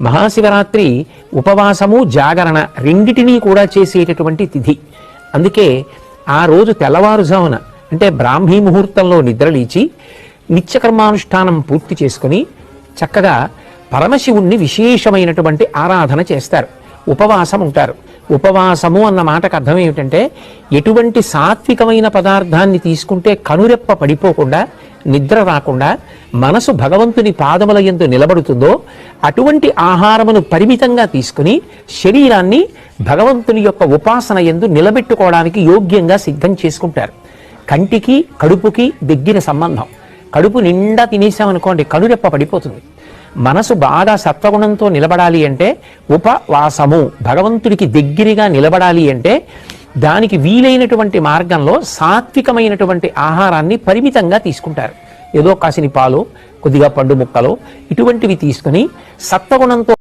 మహాశివరాత్రి ఉపవాసము జాగరణ రెండిటినీ కూడా చేసేటటువంటి తిథి. అందుకే ఆ రోజు తెల్లవారుజామున అంటే బ్రాహ్మీ ముహూర్తంలో నిద్రలేచి నిత్యకర్మానుష్ఠానం పూర్తి చేసుకుని చక్కగా పరమశివుణ్ణి విశేషమైనటువంటి ఆరాధన చేస్తారు, ఉపవాసం ఉంటారు. ఉపవాసము అన్న మాటకు అర్థం ఏమిటంటే ఎటువంటి సాత్వికమైన పదార్థాన్ని తీసుకుంటే కనురెప్ప పడిపోకుండా నిద్ర రాకుండా మనసు భగవంతుని పాదముల యందు నిలబడుతుందో అటువంటి ఆహారమును పరిమితంగా తీసుకుని శరీరాన్ని భగవంతుని యొక్క ఉపాసన యందు నిలబెట్టుకోవడానికి యోగ్యంగా సిద్ధం చేసుకుంటారు. కంటికి కడుపుకి దగ్గర సంబంధం. కడుపు నిండా తినేసామనుకోండి కనురెప్ప పడిపోతుంది. మనసు బాగా సత్వగుణంతో నిలబడాలి అంటే ఉపవాసము, భగవంతుడికి దగ్గరగా నిలబడాలి అంటే దానికి వీలైనటువంటి మార్గంలో సాత్వికమైనటువంటి ఆహారాన్ని పరిమితంగా తీసుకుంటారు. ఏదో కాసిని పాలు, కొద్దిగా పండు ముక్కలు ఇటువంటివి తీసుకుని సత్వగుణంతో